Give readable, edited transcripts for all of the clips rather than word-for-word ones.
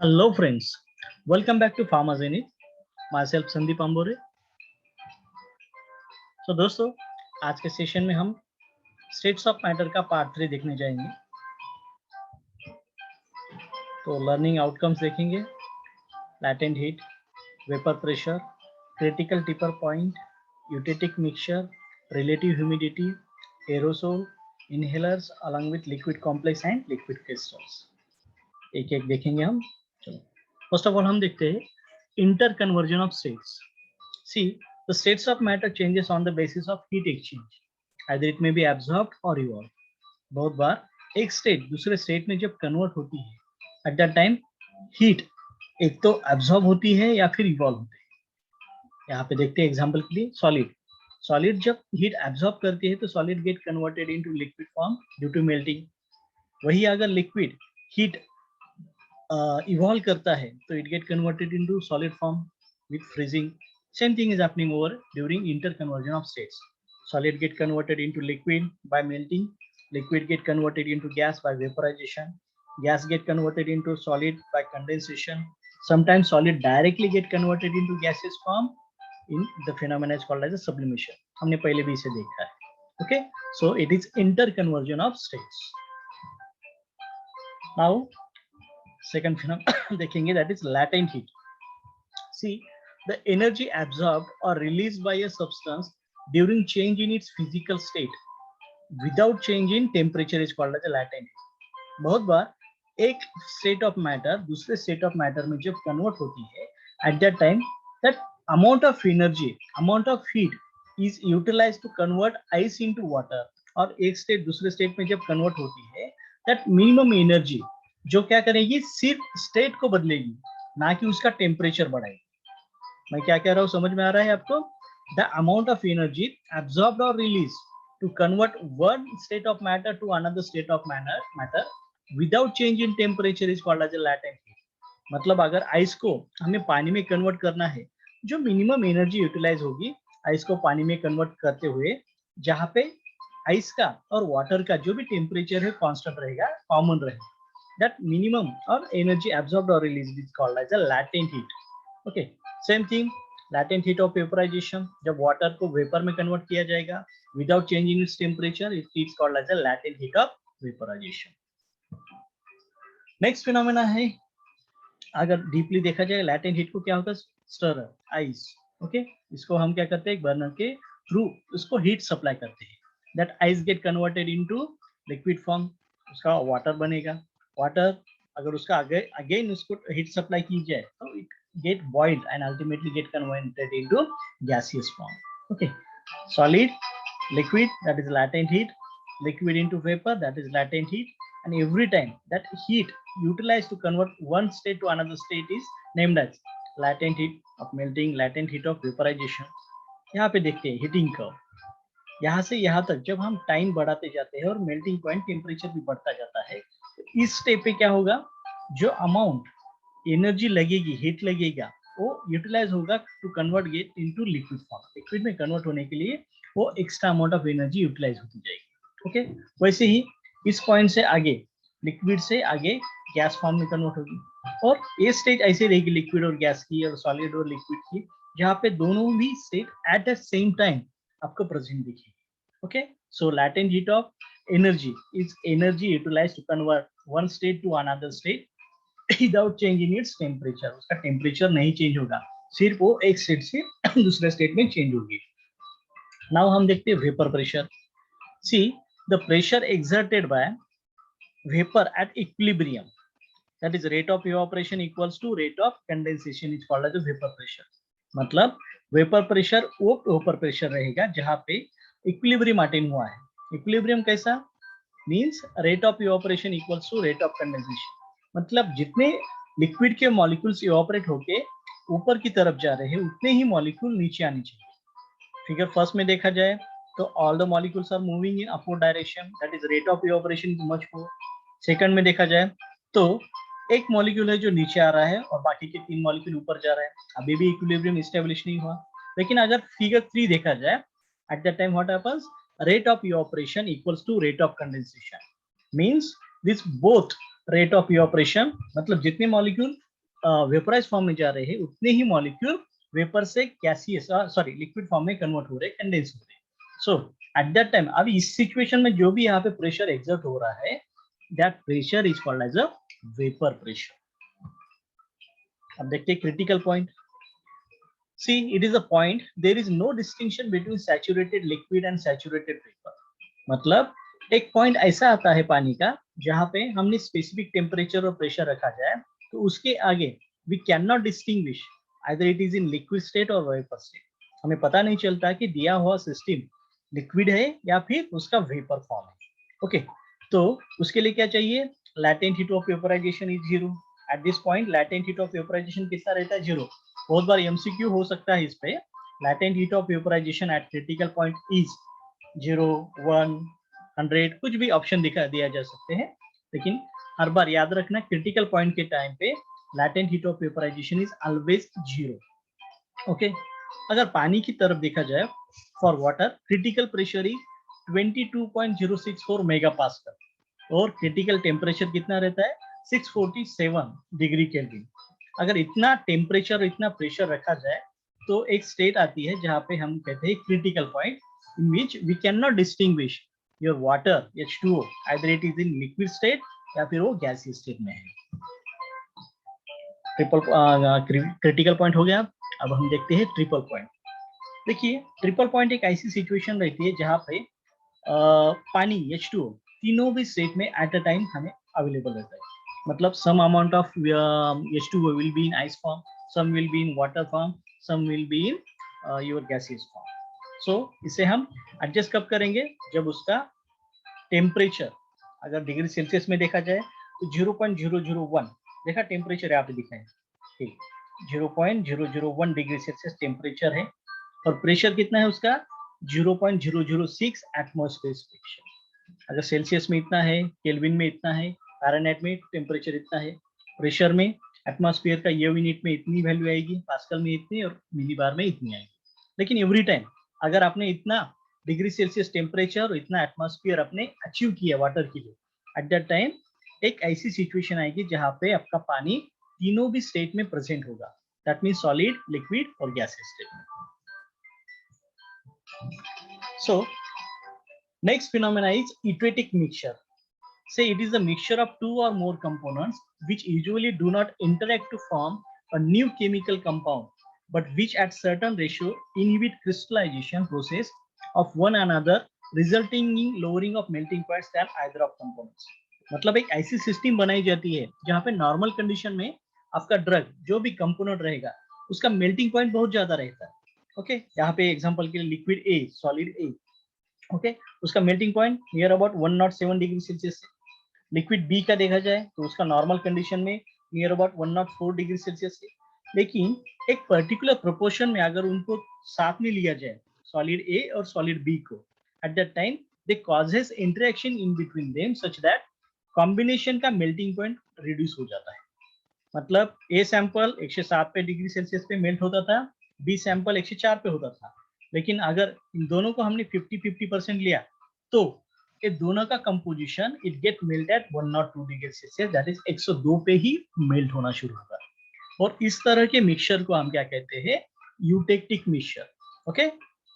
Hello friends, welcome back to Pharma Zenith. Myself Sandeep Ambore. तो दोस्तों आज के सेशन में हम स्टेट्स ऑफ मैटर का पार्ट 3 देखने जाएंगे. तो लर्निंग आउटकम्स देखेंगे. Latent heat, vapour pressure, critical triple point, eutectic mixture, relative humidity, aerosol, inhalers along with liquid complex and liquid crystals. एक एक देखेंगे हम. चलो फर्स्ट ऑफ ऑल हम देखते हैं inter conversion of states. See the states of matter changes on the basis of heat exchange. Either it may be absorbed or evolved. बहुत बार एक स्टेट दूसरे स्टेट में जब कन्वर्ट होती है एट दैट टाइम हीट एक तो एब्जॉर्ब होती है या फिर इवॉल्व होती है. यहाँ पे देखते हैं एग्जांपल के लिए सॉलिड जब हीट एब्जॉर्ब करती है तो solid get converted into liquid form due to melting. वही अगर लिक्विड हीट इवॉल्व करता है तो it get converted into solid form with freezing. Same thing is happening over during interconversion of states. Solid get converted into liquid by melting. Liquid get converted into gas by vaporization. Gas get converted into solid by condensation. Sometimes solid directly get converted into gaseous form. In the phenomena is called as a sublimation. हमने पहले भी इसे देखा है. Okay, so it is interconversion of states. Now, second phenomenon देखेंगे that is latent heat. See. The energy absorbed or released by a substance during change in its physical state without change in temperature is called as a latent heat. बहुत बार एक state of matter दूसरे state of matter में जब convert होती है at that time that amount of energy, amount of heat is utilized to convert ice into water. और एक state दूसरे state में जब convert होती है that minimum energy जो क्या करेगी सिर्फ state को बदलेगी ना कि उसका temperature बढ़ाएगी. मैं क्या कह रहा हूँ समझ में आ रहा है आपको? The amount of energy absorbed और release to convert one state of matter to another state of matter without change in temperature is called as a latent heat. मतलब अगर आइस को हमें पानी में कन्वर्ट करना है जो मिनिमम एनर्जी यूटिलाइज होगी आइस को पानी में कन्वर्ट करते हुए जहाँ पे आइस का और वाटर का जो भी टेम्परेचर है कांस्टेंट रहेगा, कॉमन रहेगा. दैट मिनिमम और एनर्जी एब्सॉर्ब्ड और release is called as a latent heat. Okay, same thing latent heat of vaporization. जब वाटर को वेपर में कन्वर्ट किया जाएगा without changing its temperature it is called as a latent heat of vaporization. Next phenomena है, अगर deeply देखा जाए latent heat को क्या होता है? Stirrer, ice. ओके, इसको हम क्या करते हैं बर्नर के थ्रू उसको हीट सप्लाई करते हैं. That ice gate converted into liquid form, उसका वाटर बनेगा. वाटर अगर उसका अगेन उसको हीट सप्लाई की जाए तो it get boiled and ultimately get converted into gaseous form. Okay, solid, liquid, that is latent heat, liquid into vapor, that is latent heat, and every time that heat utilized to convert one state to another state is named as latent heat of melting, latent heat of vaporization. यहाँ पे देखते हैं heating curve. यहाँ से यहाँ तक जब हम टाइम बढ़ाते जाते हैं और मेल्टिंग पॉइंट टेम्परेचर भी बढ़ता जाता है तो इस स्टेप पे क्या होगा, जो अमाउंट एनर्जी लगेगी, हीट लगेगा, वो यूटिलाइज होगा to convert get into liquid form. Liquid में कन्वर्ट होने के लिए वो extra amount of energy utilise होती जाएगी. ओके, वैसे ही इस पॉइंट से आगे लिक्विड से आगे गैस फॉर्म में कन्वर्ट होगी और ये स्टेज ऐसे रहेगी लिक्विड और गैस की और सॉलिड और लिक्विड की, जहाँ पे दोनों भी state at the same time आपको प्रेजेंट दिखेगी. Okay, so latent heat of energy is energy utilise to convert one state to another state without change in its temperature. उसका टेम्परेचर नहीं चेंज होगा, सिर्फ वो एक स्टेट से दूसरे स्टेट में चेंज होगी. नाउ हम देखते हैं vapour pressure. See the pressure exerted by vapour at equilibrium, that is rate of evaporation equals to rate of condensation is called as vapour pressure. मतलब वेपर प्रेशर वो vapour pressure रहेगा जहाँ पे equilibrium attain हुआ है. Equilibrium कैसा means rate of evaporation equals to rate of condensation. मतलब जितने लिक्विड के मॉलिक्यूल्स इवेपोरेट होके ऊपर की तरफ जा रहे हैं उतने ही मॉलिक्यूल नीचे आने चाहिए. फिगर फर्स्ट में देखा जाए तो all the molecules are moving in upward direction, that is rate of evaporation is much more. Second में देखा जाए तो एक मॉलिक्यूल है जो नीचे आ रहा है और बाकी के 3 मॉलिक्यूल ऊपर जा रहे हैं. अभी भी इक्विलिब्रियम एस्टैब्लिश नहीं हुआ. लेकिन अगर फिगर 3 देखा जाए at that time what happens, rate of evaporation equals to rate of condensation. Means this both rate of evaporation, मतलब जितने मॉलिक्यूल वेपराइज फॉर्म में जा रहे हैं उतने ही मॉलिक्यूल वेपर से गैसियस सॉरी लिक्विड फॉर्म में कन्वर्ट हो रहे हैं, कंडेंस हो रहे हैं। सो एट दैट टाइम, अब इस सिचुएशन में जो भी यहाँ पे प्रेशर एक्सर्ट हो रहा है, that pressure is called as a vapour pressure. अब देखते हैं critical point. See, it is a point, there is no distinction between saturated liquid and saturated vapor. मतलब एक पॉइंट ऐसा आता है पानी का जहां पे हमने स्पेसिफिक टेम्परेचर और प्रेशर रखा जाए, तो उसके आगे we can not distinguish either it is in liquid state और वेपर स्टेट। हमें पता नहीं चलता कि दिया हुआ सिस्टम लिक्विड है या फिर उसका वेपर फॉर्म है। ओके, तो उसके लिए क्या चाहिए? Latent heat of vaporisation is zero. At this point latent heat of vaporisation कितना रहता है? जीरो। बहुत बार एमसीक्यू हो सकता है इस पे, latent heat of vaporisation at critical point is 0, 1, 100, कुछ भी ऑप्शन दिया जा सकते हैं, लेकिन हर बार याद रखना क्रिटिकल पॉइंट के टाइम पे latent heat of vaporisation is always zero. Okay, अगर पानी की तरफ देखा जाए, for water critical pressure is 22.064 megapascal और क्रिटिकल टेम्परेचर कितना रहता है? 647 डिग्री केल्विन। अगर इतना टेम्परेचर, इतना प्रेशर रखा जाए तो एक स्टेट आती है जहां पे हम कहते हैं critical point, in which we can not distinguish your water H2O either it is in liquid state या फिर वो गैसीय स्टेट में है। ट्रिपल क्रिटिकल पॉइंट हो गया। अब हम देखते हैं ट्रिपल पॉइंट। देखिए, ट्रिपल पॉइंट एक ऐसी सिचुएशन रहती है जहां पे पानी H2O तीनों भी स्टेट में एट अ टाइम हमें अवेलेबल रहता है। मतलब some amount of H2O will be in ice form, some will be in water form, some will be in your gaseous form. So इसे हम एडजस्ट कब करेंगे? जब उसका टेम्परेचर अगर डिग्री सेल्सियस में देखा जाए तो 0.001 देखा टेम्परेचर यहाँ पे दिखा है, ठीक, 0.001 डिग्री सेल्सियस टेम्परेचर है और प्रेशर कितना है उसका? 0.006 एटमॉस्फेयर प्रेशर। अगर सेल्सियस में इतना है, केल्विन में इतना है, फ़ारेनहाइट में टेम्परेचर इतना है, प्रेशर में एटमॉस्फेयर का ये यूनिट में इतनी वैल्यू आएगी, पास्कल में इतनी और मिलीबार में इतनी आएगी। लेकिन एवरी टाइम अगर आपने इतना डिग्री सेल्सियस टेम्परेचर और इतना एटमॉस्फेयर आपने अचीव किया वाटर के लिए, एट दैट टाइम एक ऐसी सिचुएशन आएगी जहां पे आपका पानी तीनों भी स्टेट में प्रेजेंट होगा, दैट मीन सॉलिड, लिक्विड और गैसियस स्टेट में। So next phenomena is eutectic mixture. Say it is a mixture of two or more components which usually do not interact to form a new chemical compound, but which at certain ratio inhibit crystallization process of one another, resulting in lowering of melting points than either of components. मतलब एक ऐसी system बनाई जाती है जहाँ पे normal condition में आपका ड्रग जो भी कंपोनेंट रहेगा उसका मेल्टिंग पॉइंट बहुत ज्यादा रहता है। ओके, यहाँ पे एग्जांपल के लिए liquid A, solid A, okay, उसका melting point near about 107 degree Celsius है। लिक्विड बी का देखा जाए तो उसका नॉर्मल कंडीशन में नियर अबाउट 104 डिग्री सेल्सियस है। लेकिन एक पर्टिकुलर प्रोपोर्शन में अगर उनको साथ में लिया जाए, सॉलिड ए और सॉलिड बी को, eight that time they causes interaction in between them such that combination का मेल्टिंग पॉइंट रिड्यूस हो जाता है। मतलब ए सैंपल 107 पे डिग्री सेल्सियस पे मेल्ट होता था, बी सैंपल 104 पे होता था, लेकिन अगर इन दोनों को हमने 50-50% लिया तो ये दोनों का composition it get melt eight 102 degree Celsius, that is 102 पे ही मेल्ट होना शुरू होगा। और इस तरह के मिक्सचर को हम क्या कहते हैं? Eutectic mixture. Okay,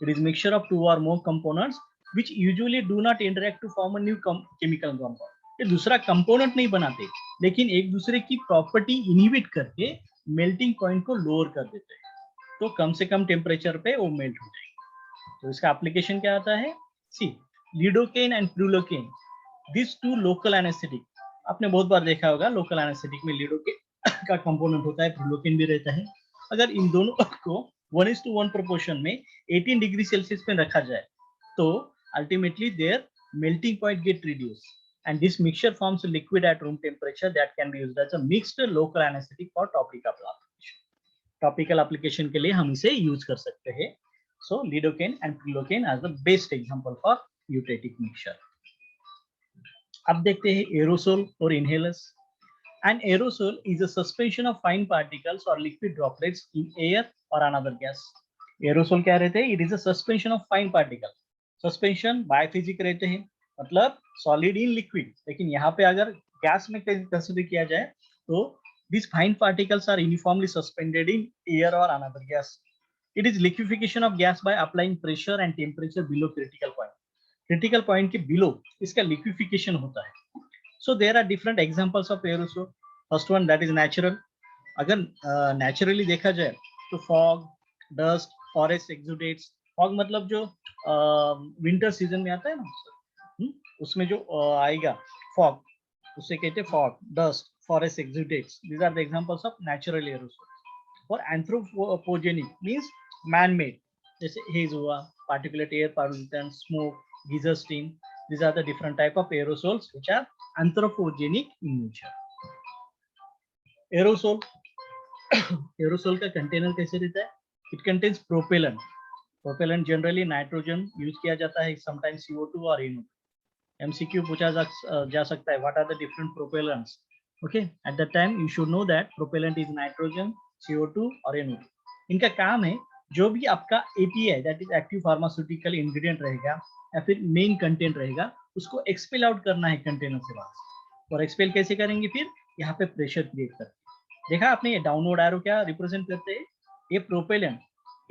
it is mixture of two और more components which usually do not interact to form a new chemical compound. ये दूसरा कंपोनेंट नहीं बनाते, लेकिन एक दूसरे की प्रॉपर्टी इनहिबिट करके मेल्टिंग पॉइंट को लोअर कर देते हैं, तो कम से कम टेम्परेचर पे वो मेल्ट हो जाएगी। तो इसका एप्लीकेशन क्या आता है? C, lidocaine and prilocaine, this two local anaesthetic. आपने बहुत बार देखा होगा लोकल एनेस्थेटिक में लिडोकेन का कंपोनेंट होता है, प्रिलोकेन भी रहता है। अगर इन दोनों को 1:1 प्रोपोर्शन में 18 डिग्री सेल्सियस पे रखा जाए तो ultimately their melting point get reduce and this mixture forms a liquid at room temperature that can be used as a mixed local anesthetic for topical application. Topical application के लिए हम इसे use कर सकते हैं। So lidocaine and prilocaine as the best example for eutectic mixture. अब देखते हैं aerosol और inhalers. An aerosol is a suspension of fine particles or liquid droplets in air or another gas. Aerosol क्या रहते हैं? It is a suspension of fine particles. Suspension biophysics रहते हैं, मतलब सॉलिड इन लिक्विड। लेकिन यहाँ पे अगर गैस में कंसिडर किया जाए तो these fine particles are uniformly suspended in air or another gas. It is liquefaction of gas by applying pressure and temperature below critical point. Critical point के below इसका liquefaction होता है. So there are different examples of aerosol. First one that is natural. अगर naturally देखा जाए तो fog, dust, forest exudates. Fog मतलब जो winter season में आता है ना, उसमें जो आएगा fog, उसे कहते हैं fog, dust, forest exudates. These are the examples of natural aerosols. और anthropogenic means man-made, जैसे haze हुआ, particulate air pollutant, smoke, geyser steam. These are the different type of aerosols which are anthropogenic in nature. Aerosol, aerosol का container कैसे रहता है? It contains propellant. Propellant generally nitrogen use किया जाता है, sometimes CO2 और NO2. MCQ पूछा जा सकता है, what are the different propellants? Okay, at that time you should know that propellant is nitrogen, CO2 और NO2. इनका काम है जो भी आपका API that is active pharmaceutical ingredient रहेगा या फिर मेन कंटेंट रहेगा उसको एक्सपेल आउट करना है कंटेनर से बाहर। और एक्सपेल कैसे करेंगे? फिर यहाँ पे प्रेशर क्रिएट करके। देखा आपने ये डाउनवर्ड एरो क्या रिप्रेजेंट करते हैं? ये प्रोपेलेंट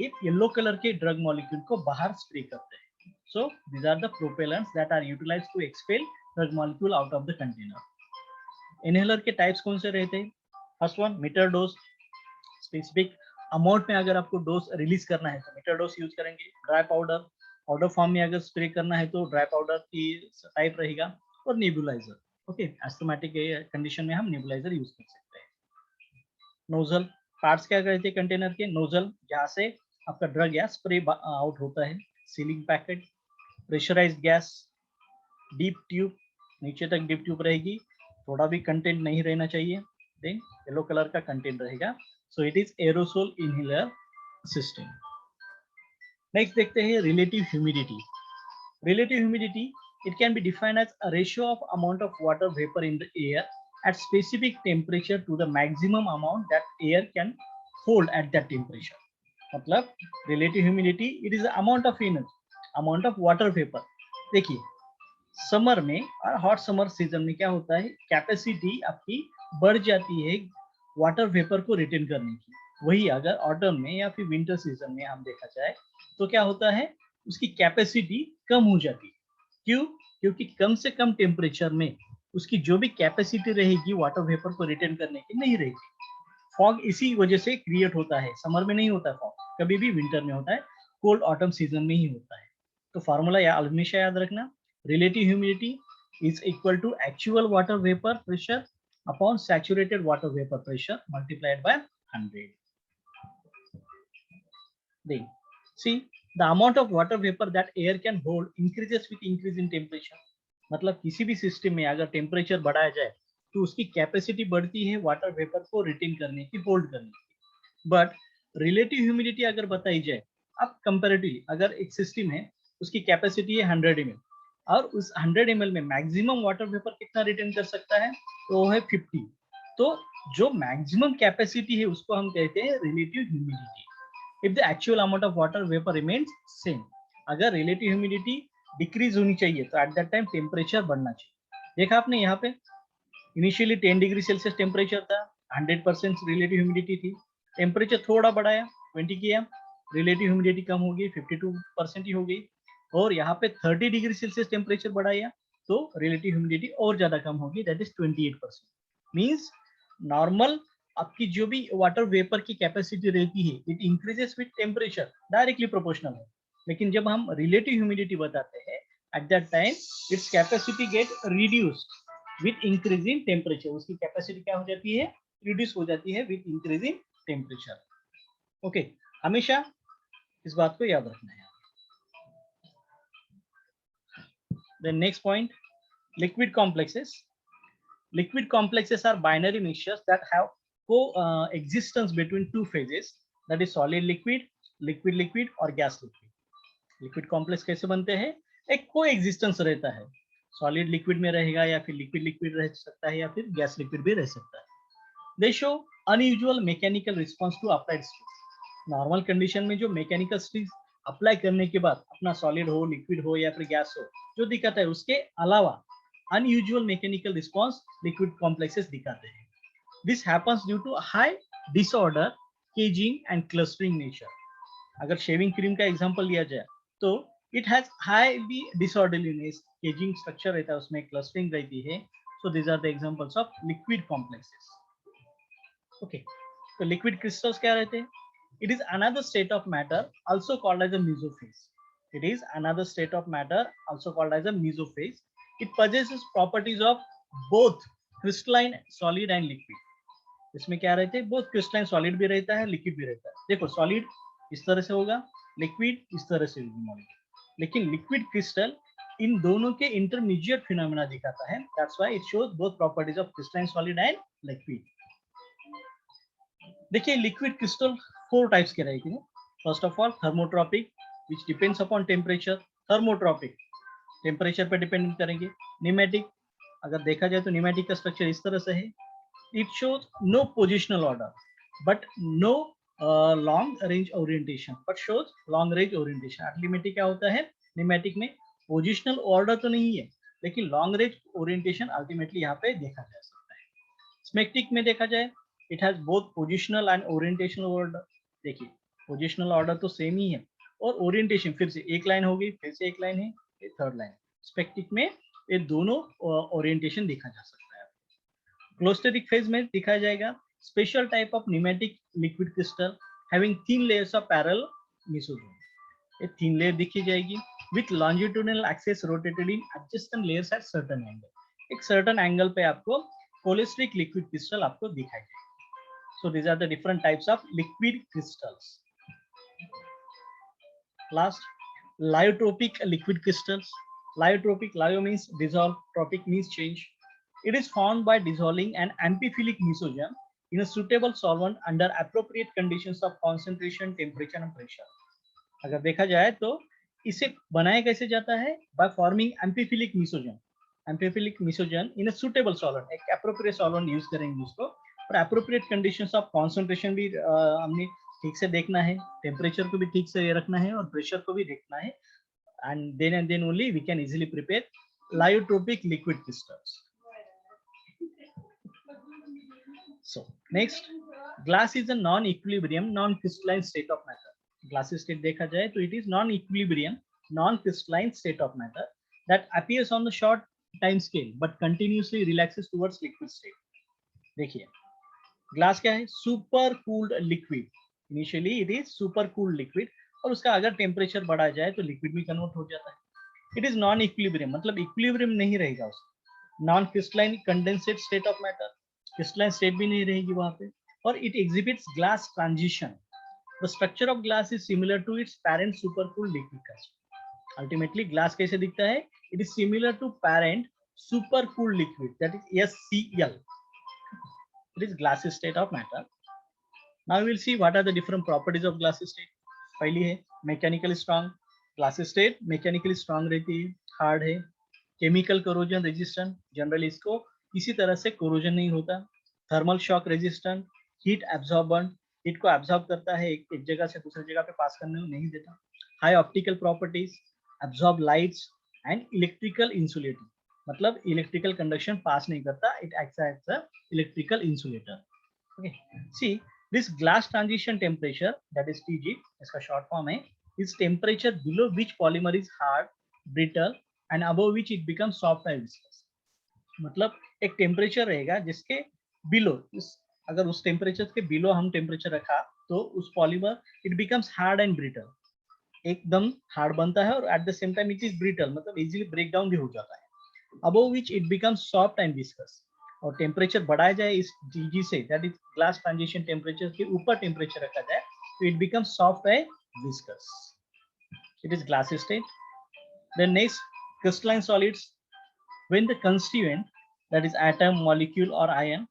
एक येलो कलर के ड्रग मॉलिक्यूल को बाहर स्प्रे करते हैं। So these are the propellants that are utilised to expel drug molecule out of the container. Inhaler के टाइप्स कौन से रहते हैं? First one meter dose, specific amount में अगर आपको डोज रिलीज करना है तो मीटर डोज यूज करेंगे। ड्राई पाउडर, पाउडर फॉर्म में अगर स्प्रे करना है तो ड्राई पाउडर की टाइप रहेगा। और नेबुलाइजर, ओके, एस्थमेटिक कंडीशन में हम नेबुलाइजर यूज कर सकते हैं। नोजल पार्ट्स क्या कहते हैं कंटेनर के? नोजल जहाँ से आपका ड्रग या स्प्रे आउट होता है। Sealing packet, pressurised gas, deep tube, नीचे तक डीप ट्यूब रहेगी, थोड़ा भी कंटेंट नहीं रहना चाहिए, देन येलो कलर का कंटेंट रहेगा। So it is aerosol inhaler system. Next देखते हैं relative humidity. Relative humidity, it can be defined as a ratio of amount of water vapor in the air at specific temperature to the maximum amount that air can hold at that temperature. मतलब relative humidity, it is the amount of energy, amount of water vapor. देखिए summer में और hot summer season में क्या होता है, capacity आपकी बढ़ जाती है वाटर वेपर को रिटेन करने की। वही अगर ऑटम में या फिर विंटर सीजन में हम देखा जाए तो क्या होता है, उसकी कैपेसिटी कम हो जाती है। क्यों? क्योंकि कम से कम टेम्परेचर में उसकी जो भी कैपेसिटी रहेगी वाटर वेपर को रिटेन करने की नहीं रहेगी। फॉग इसी वजह से क्रिएट होता है। समर में नहीं होता फॉग, कभी भी विंटर में होता है, कोल्ड ऑटम सीजन में ही होता है। तो फार्मूला या हमेशा याद रखना, relative humidity is equal to actual water vapour pressure upon saturated water vapour pressure multiplied by 100। Then see the amount of water vapor that air can hold increases with increase in temperature. मतलब किसी भी system में अगर temperature बढ़ाया जाए तो उसकी capacity बढ़ती है वाटर वेपर को रिटेन करने की, होल्ड करने की। बट रिलेटिव ह्यूमिडिटी अगर बताई जाए, अब कंपैरेटिवली अगर एक सिस्टम है उसकी कैपेसिटी है 100 ml और उस 100 ml में मैक्सिमम वाटर वेपर कितना रिटेन कर सकता है, तो वो है 50। तो जो मैक्सिमम कैपेसिटी है उसको हम कहते हैं relative humidity. if the actual amount of water vapor remains same, अगर relative humidity decrease होनी चाहिए तो at that time temperature बढ़ना चाहिए। देखा आपने यहाँ पे initially 10 डिग्री सेल्सियस टेम्परेचर था, 100% relative humidity थी, टेम्परेचर थोड़ा बढ़ाया 20 किया, relative humidity कम हो गई 52% ही हो गई। और यहाँ पे 30 डिग्री सेल्सियस टेम्परेचर बढ़ाया तो relative humidity और ज्यादा कम होगी, that is 28%। मीन्स नॉर्मल आपकी जो भी वाटर वेपर की कैपेसिटी रहती है it increases with temperature, directly proportional है। लेकिन जब हम रिलेटिव ह्यूमिडिटी बताते हैं at that time its capacity get reduced with increase in temperature. उसकी कैपेसिटी क्या हो जाती है, रिड्यूस हो जाती है with increase in temperature. Okay, हमेशा इस बात को याद रखना है। Then next point, liquid complexes. Liquid complexes are binary mixtures that have coexistence between two phases, that is solid liquid, liquid liquid और gas liquid। liquid complex कैसे बनते हैं? एक coexistence रहता है, solid liquid में रहेगा या फिर liquid liquid रह सकता है या फिर gas liquid भी रह सकता है। They show unusual mechanical response to applied stress। normal condition में जो mechanical stress अप्लाई करने के बाद अपना सॉलिड हो, लिक्विड हो या फिर गैस हो, जो दिखाता है उसके अलावा unusual mechanical response liquid complexes दिखाते हैं. This happens due to high disorder, caging and clustering nature. अगर शेविंग क्रीम का एग्जांपल लिया जाए तो it has highly disorderliness, caging structure रहता है उसमें, क्लस्टरिंग रहती है. So these are the examples of liquid complexes. Okay, तो लिक्विड क्रिस्टल्स क्या रहते हैं? It is another state of matter also called as a mesophase. It is another state of matter also called as a mesophase. It possesses properties of both crystalline, solid and liquid. इसमें क्या रहते हैं? Both crystalline solid भी रहता है, liquid भी रहता है. देखो सॉलिड इस तरह से होगा, लिक्विड इस तरह से होगी, लेकिन लिक्विड क्रिस्टल इन दोनों के इंटरमीडिएट फिनोमेना दिखाता है. That's why it shows both properties of crystalline solid and liquid. देखिए लिक्विड क्रिस्टल 4 टाइप्स के रहेंगे. First of all thermotropic, which depends upon temperature. Thermotropic temperature पे डिपेंड करेंगे. न्यूमेटिक, अगर देखा जाए तो न्यूमेटिक का स्ट्रक्चर इस तरह से है. It shows no positional order but no long range orientation, but shows long range orientation. Ultimately क्या होता है न्यूमेटिक में? पोजिशनल ऑर्डर तो नहीं है, लेकिन लॉन्ग रेंज ओरिएंटेशन अल्टीमेटली यहाँ पे देखा जा सकता है. स्मेक्टिक में देखा जाए, it has both positional and orientational order. देखिए पोजिशनल ऑर्डर तो सेम ही है, और ओरिएंटेशन फिर से एक लाइन होगी, फिर से एक लाइन है, ये थर्ड लाइन. स्पेक्टिक में ये दोनों ओरिएंटेशन देखा जा सकता है. क्लोस्टेरिक फेज में दिखाया जाएगा special type of nematic liquid crystal having thin layers of parallel mesosome. ये थिन लेयर दिखी जाएगी with longitudinal axis rotated in adjacent layers at certain angle. एक सर्टेन एंगल पे आपको कोलेस्ट्रिक लिक्विड क्रिस्टल आपको दिखाई देगा. So these are the different types of liquid crystals. Last, lyotropic liquid crystals. Lyotropic, lyo means dissolve, tropic means change. It is formed by dissolving an amphiphilic mesogen in a suitable solvent under appropriate conditions of concentration, temperature and pressure. अगर देखा जाए तो इसे बनाया कैसे जाता है? By forming amphiphilic mesogen. Amphiphilic mesogen in a suitable solvent. एक appropriate solvent use करेंगे उसको, और एप्रोप्रिएट कंडीशंस ऑफ कॉन्सेंट्रेशन भी हमने ठीक से देखना है, टेम्परेचर को भी ठीक से रखना है और प्रेशर को भी देखना है. And then only we can easily prepare lyotropic liquid crystals. So next, glass is a non equilibrium non crystalline state of matter. Glass state देखा जाए तो it is non equilibrium non crystalline state of matter that appears on the short time scale but continuously relaxes towards liquid state. देखिए glass क्या है? Super cooled liquid. Initially it is super cooled liquid, और उसका अगर temperature बढ़ा जाए तो liquid में कन्वर्ट हो जाता है. इट इज नॉन इक्विलिब्रियम, मतलब इक्विलिब्रियम नहीं रहेगा उसमें. Non crystalline condensate state of matter, crystalline state भी नहीं रहेगी वहां पे. और it exhibits glass transition. The structure of glass is similar to its parent super cooled liquid crystal. Ultimately glass कैसे दिखता है? It is similar to parent super cooled liquid, that is SCl. It is glassy state of matter. Now we will see what are the different properties of glassy state. पहली है mechanically strong. Glassy state mechanically strong रहती है, hard है. Chemical corrosion resistant, generally इसको किसी तरह से corrosion नहीं होता. Thermal shock resistant, heat absorbent, heat को absorb करता है, एक जगह से दूसरी जगह पे pass करने नहीं देता. High optical properties, absorb lights and electrical insulating. मतलब इलेक्ट्रिकल कंडक्शन पास नहीं करता, it acts as a electrical insulator. Okay, see this glass transition temperature that is TG, इसका शॉर्ट फॉर्म है, is temperature below which polymer is hard, brittle and above which it become soft and viscous. मतलब एक temperature रहेगा जिसके below, अगर उस temperature के below हम टेम्परेचर रखा तो उस polymer it becomes hard and brittle, एकदम हार्ड बनता है, और eight the same time it is brittle, मतलब इजीली ब्रेक डाउन भी हो जाता है. above which it becomes soft and viscous. और टेम्परेचर बढ़ाया जाए इस TG से, that is glass transition temperature के ऊपर टेम्परेचर रखा जाए तो it becomes soft and viscous. It is glass state. Then next, crystalline solids. When the constituent that is atom, molecule और ion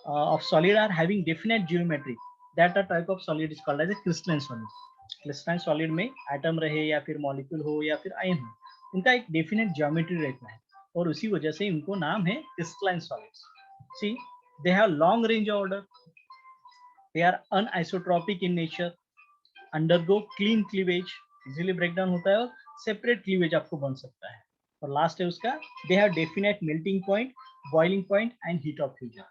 of solid are having definite geometry, that a type of solid is called as a crystalline solid. Crystalline solid में atom रहे या फिर molecule हो या फिर ion हो, उनका एक डेफिनेट ज्योमेट्री रहता है, और उसी वजह से इनको नाम है crystalline solids. See, they have long range order, they are anisotropic in nature, undergo clean cleavage, easily break down होता है और सेपरेट क्लीवेज आपको बन सकता है। और लास्ट है उसका, they have definite melting point, boiling point and heat of fusion.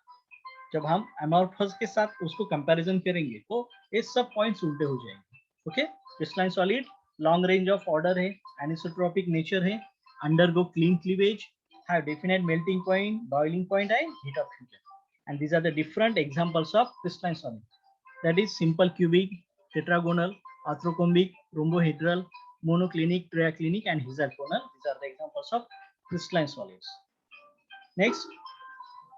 जब हम अमॉर्फस के साथ उसको कंपैरिजन करेंगे तो ये सब पॉइंट्स उल्टे हो जाएंगे। Okay, crystalline solid long range of order है, एनिसोट्रोपिक नेचर है, undergo clean cleavage, have definite melting point, boiling point and heat of fusion. And these are the different examples of crystalline solid. That is simple cubic, tetragonal, orthorhombic, rhombohedral, monoclinic, triaclinic and hexagonal. These are the examples of crystalline solids. Next,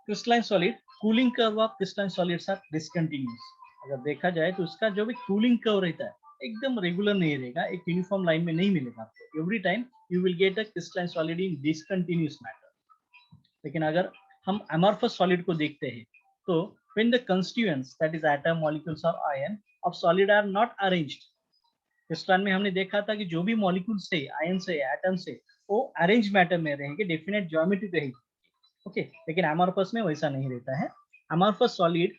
crystalline solid, cooling curve of crystalline solids are discontinuous. अगर देखा जाए तो उसका जो भी cooling curve रहता है एकदम रेगुलर नहीं रहेगा, एक यूनिफॉर्म लाइन में नहीं मिलेगा आपको। Every time you will get a crystalline solid in discontinuous matter. लेकिन अगर हम अमॉर्फस सॉलिड को देखते हैं तो when the constituents that is atom, molecules or ion of solid are not arranged, crystalline में हमने देखा था कि जो भी मॉलिक्यूल्स है, आयन से, एटम से, वो अरेंज मैटर में रहेंगे, डेफिनेट ज्योमेट्री रहेगी। ओके, लेकिन अमॉर्फस में वैसा नहीं रहता है। Amorphous solid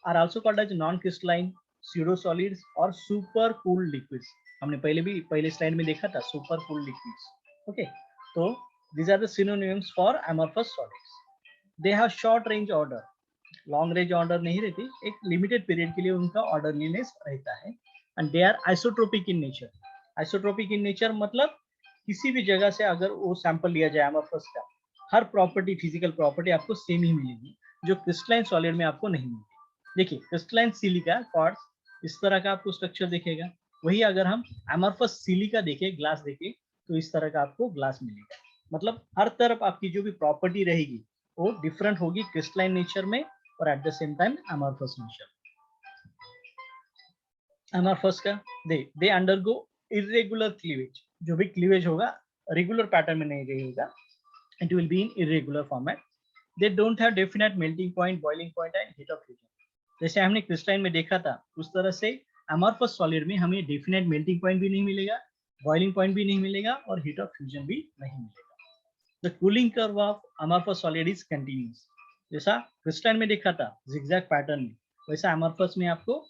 are also called as non crystalline, pseudo solids और सुपर कूल्ड लिक्विड्स। हमने पहले स्लाइड में देखा था सुपर कूल्ड लिक्विड्स। ओके, तो these are the synonyms for amorphous solids. They have short range order, long range order नहीं रहती, एक limited period के लिए उनका orderliness रहता है। And they are isotropic in nature. Isotropic in nature मतलब किसी भी जगह से अगर वो सैंपल लिया जाए amorphous का, हर प्रॉपर्टी, फिजिकल प्रॉपर्टी आपको सेम ही मिलेगी, जो क्रिस्टलाइन सॉलिड में आपको नहीं मिलेगी। देखिए, क्रिस्टलाइन सिलिका क्वार्ट्ज इस तरह का आपको स्ट्रक्चर दिखेगा, वही अगर हम अमॉर्फस सिलिका देखें, ग्लास देखें, तो इस तरह का आपको ग्लास मिलेगा। मतलब हर तरफ आपकी जो भी प्रॉपर्टी रहेगी वो डिफरेंट होगी क्रिस्टलाइन नेचर में और eight the same time amorphous nature. Amorphous का दे अंडरगो इरेगुलर क्लीवेज, जो भी क्लीवेज होगा रेगुलर पैटर्न में नहीं रहेगा, it will be in irregular format. They don't have definite melting point, boiling point and heat of fusion. जैसे हमने crystalline में देखा था उस तरह से अमॉर्फस सॉलिड में हमें डेफिनेट मेल्टिंग पॉइंट भी नहीं मिलेगा, बॉइलिंग पॉइंट भी नहीं मिलेगा और हीट ऑफ फ्यूजन भी नहीं मिलेगा। The cooling curve of amorphous solid is continuous. जैसा क्रिस्टलाइन में देखा था जिगजैग पैटर्न में, वैसा अमॉर्फस में आपको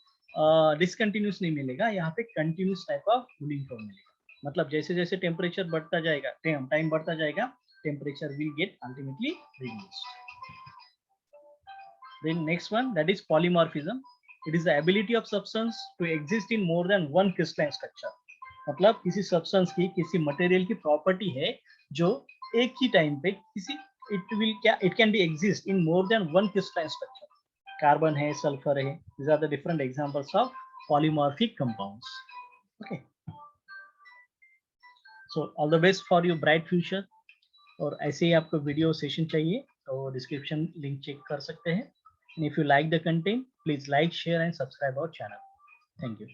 डिसकंटिन्यूअस नहीं मिलेगा, यहाँ पे continuous type of cooling curve मिलेगा। मतलब जैसे जैसे टेम्परेचर बढ़ता जाएगा, टाइम बढ़ता जाएगा, temperature will get ultimately reduced. Then next one, that is polymorphism. It is the ability of substance to exist in more than one crystalline structure. मतलब किसी सब्सटेंस की, किसी मटेरियल की प्रॉपर्टी है जो एक ही टाइम पे किसी it can be exist in more than one crystalline structure. Carbon है, सल्फर है, these are the different examples of polymorphic compounds. Okay. So all the best for your bright future. और ऐसे ही आपको वीडियो सेशन चाहिए तो description link check कर सकते हैं। And if you like the content, please like, share and subscribe our channel. Thank you.